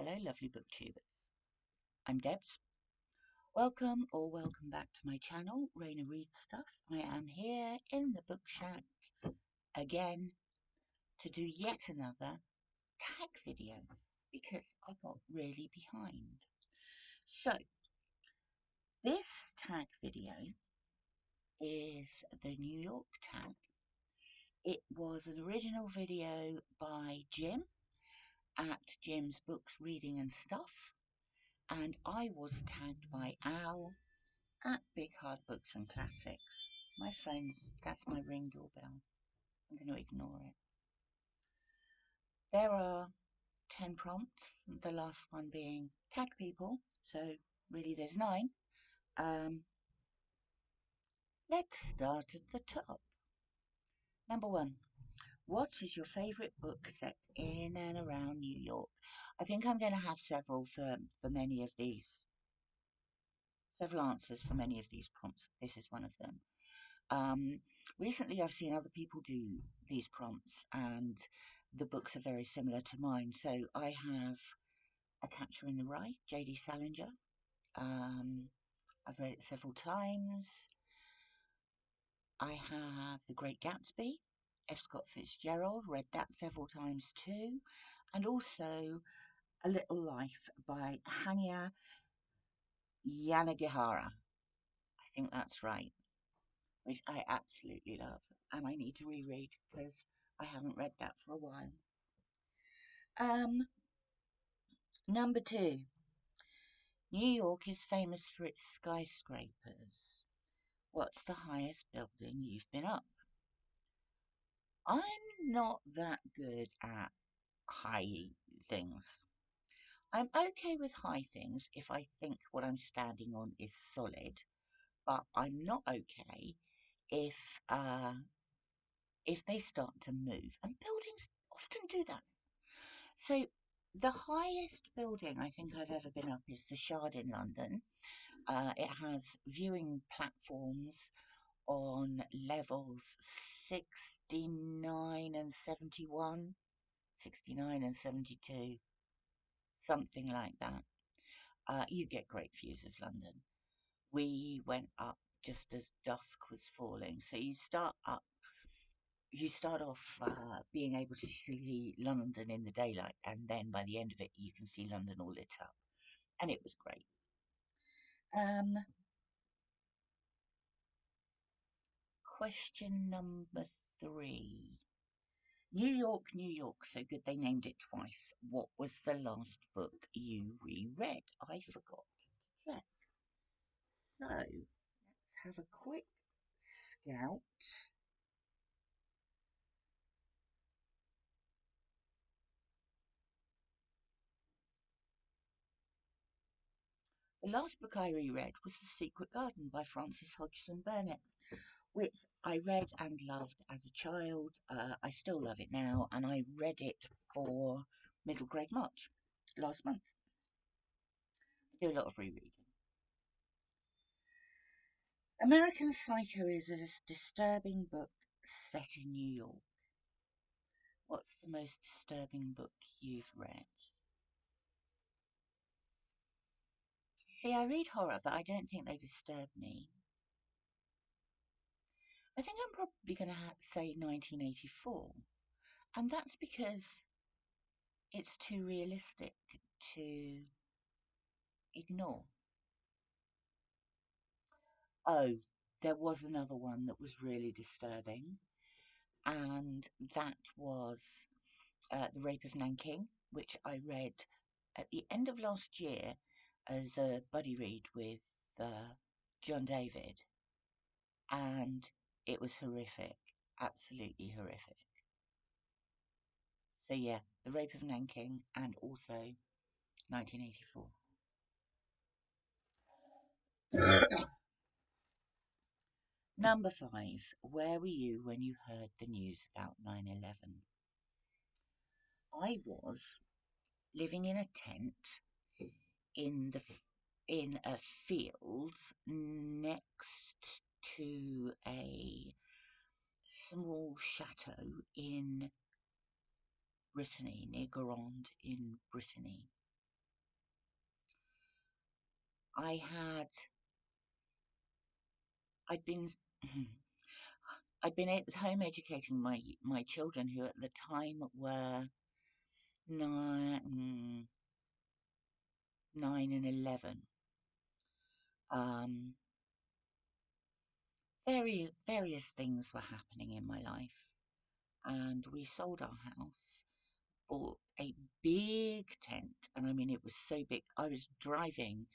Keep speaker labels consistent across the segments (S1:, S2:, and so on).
S1: Hello, lovely booktubers. I'm Debs. Welcome back to my channel, Raina Reads Stuff. I am here in the book shack again to do yet another tag video because I got really behind. So, this tag video is the New York tag. It was an original video by Jim at Jim's Books, Reading and Stuff, and I was tagged by Al at Big Hard Books and Classics. My phone's, that's my Ring doorbell. I'm going to ignore it. There are 10 prompts, the last one being tag people, so really there's 9. Let's start at the top. Number 1. What is your favourite book set in and around New York? I think I'm going to have several for many of these. Several answers for many of these prompts. This is one of them. Recently I've seen other people do these prompts and the books are very similar to mine. So I have A Catcher in the Rye, J.D. Salinger. I've read it several times. I have The Great Gatsby, F. Scott Fitzgerald, read that several times too. And also A Little Life by Hanya Yanagihara. I think that's right. Which I absolutely love, and I need to reread because I haven't read that for a while. Number 2. New York is famous for its skyscrapers. What's the highest building you've been up? I'm not that good at high things. I'm okay with high things if I think what I'm standing on is solid, but I'm not okay if they start to move, and buildings often do that. So the highest building I think I've ever been up is the Shard in London. It has viewing platforms on levels 69 and 71, 69 and 72, something like that. You get great views of London. We went up just as dusk was falling, so you start off being able to see London in the daylight, and then by the end of it you can see London all lit up, and it was great. Question number 3. New York, New York, so good they named it twice. What was the last book you reread? I forgot to check. So let's have a quick scout. The last book I reread was The Secret Garden by Frances Hodgson Burnett, which I read and loved as a child. I still love it now, and I read it for middle grade March last month. I do a lot of rereading. American Psycho is a disturbing book set in New York. What's the most disturbing book you've read? See, I read horror, but I don't think they disturb me. I think I'm probably going to say 1984, and that's because it's too realistic to ignore. Oh, there was another one that was really disturbing, and that was The Rape of Nanking, which I read at the end of last year as a buddy read with John David, and it was horrific, absolutely horrific. So yeah, The Rape of Nanking and also 1984. Number 5. Where were you when you heard the news about 9/11? I was living in a tent in a field next to a small chateau in Brittany, near Guernsey in Brittany. I had, I'd been, I'd been at home educating my children, who at the time were 9 and 11. Um, various things were happening in my life, and we sold our house, bought a big tent, and I mean it was so big. I was driving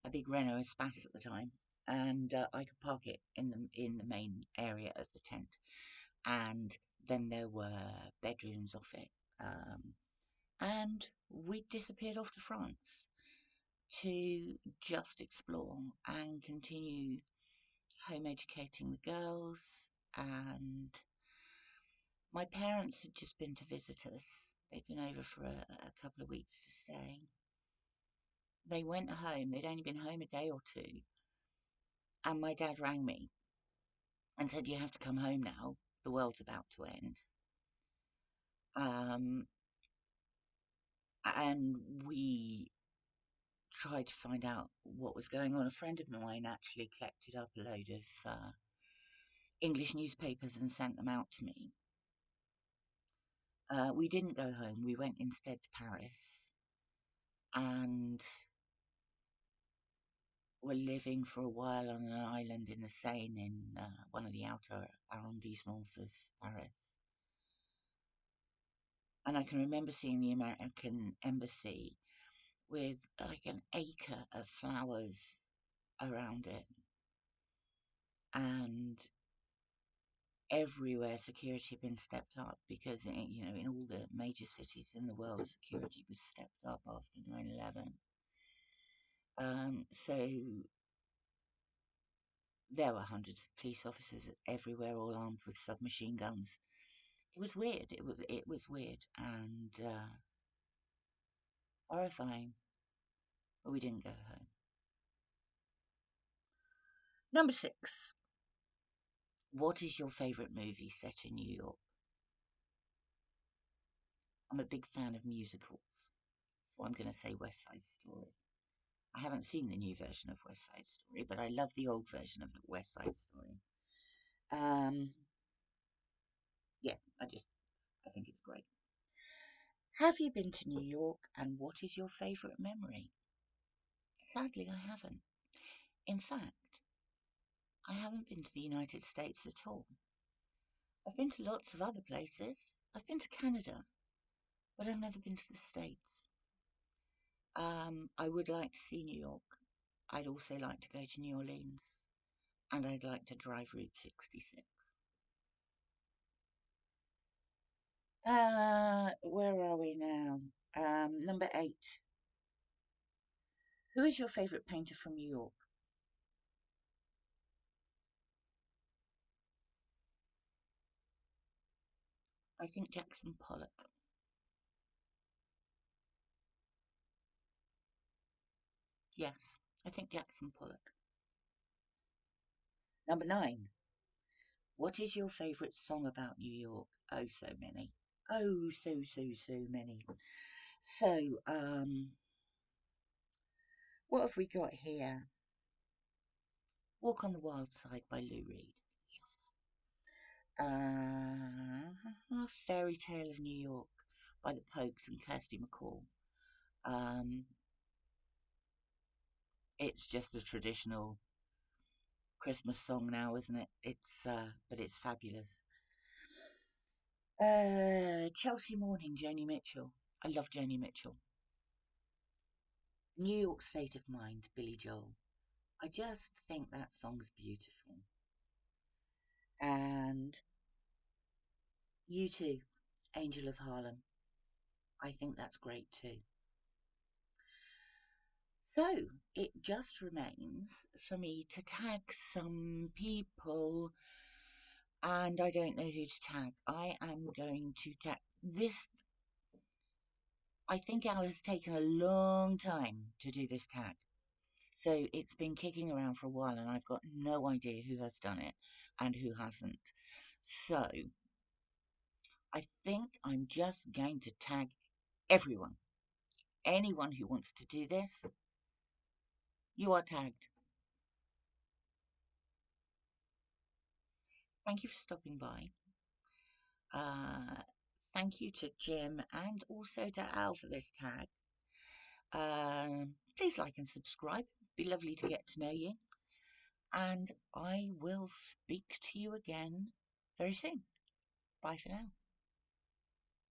S1: a big Renault Espace at the time, and I could park it in the main area of the tent, and then there were bedrooms off it, and we disappeared off to France to just explore and continue home educating the girls. And my parents had just been to visit us. They'd been over for a couple of weeks to stay. They went home. They'd only been home a day or two. And my dad rang me and said, "You have to come home now. The world's about to end." Um, and we tried to find out what was going on. A friend of mine actually collected up a load of English newspapers and sent them out to me. We didn't go home. We went instead to Paris, and were living for a while on an island in the Seine in one of the outer arrondissements of Paris. And I can remember seeing the American embassy with like an acre of flowers around it, and everywhere security had been stepped up, because in all the major cities in the world, security was stepped up after 9/11. So there were hundreds of police officers everywhere, all armed with submachine guns. It was weird. It was weird and horrifying, but we didn't go home. Number 6. What is your favourite movie set in New York? I'm a big fan of musicals, so I'm going to say West Side Story. I haven't seen the new version of West Side Story, but I love the old version of West Side Story. Um, yeah, I think it's great. Have you been to New York, and what is your favourite memory? Sadly, I haven't. In fact, I haven't been to the United States at all. I've been to lots of other places. I've been to Canada, but I've never been to the States. I would like to see New York. I'd also like to go to New Orleans, and I'd like to drive Route 66. Where are we now? Number 8. Who is your favourite painter from New York? I think Jackson Pollock. Yes, I think Jackson Pollock. Number 9. What is your favourite song about New York? Oh, so many. Oh, so many. So, what have we got here? Walk on the Wild Side by Lou Reed. Fairy Tale of New York by the Pokes and Kirsty MacColl. Um, it's just a traditional Christmas song now, isn't it? But it's fabulous. Chelsea Morning, Joni Mitchell. I love Joni Mitchell. New York State of Mind, Billy Joel. I just think that song's beautiful. And you too, Angel of Harlem. I think that's great too. So it just remains for me to tag some people, and I don't know who to tag. I am going to tag this. I think Al has taken a long time to do this tag. So it's been kicking around for a while, and I've got no idea who has done it and who hasn't. So I think I'm just going to tag everyone. Anyone who wants to do this, You are tagged. Thank you for stopping by. Uh, Thank you to Jim and also to Al for this tag. Please like and subscribe. It'd be lovely to get to know you. And I will speak to you again very soon. Bye for now.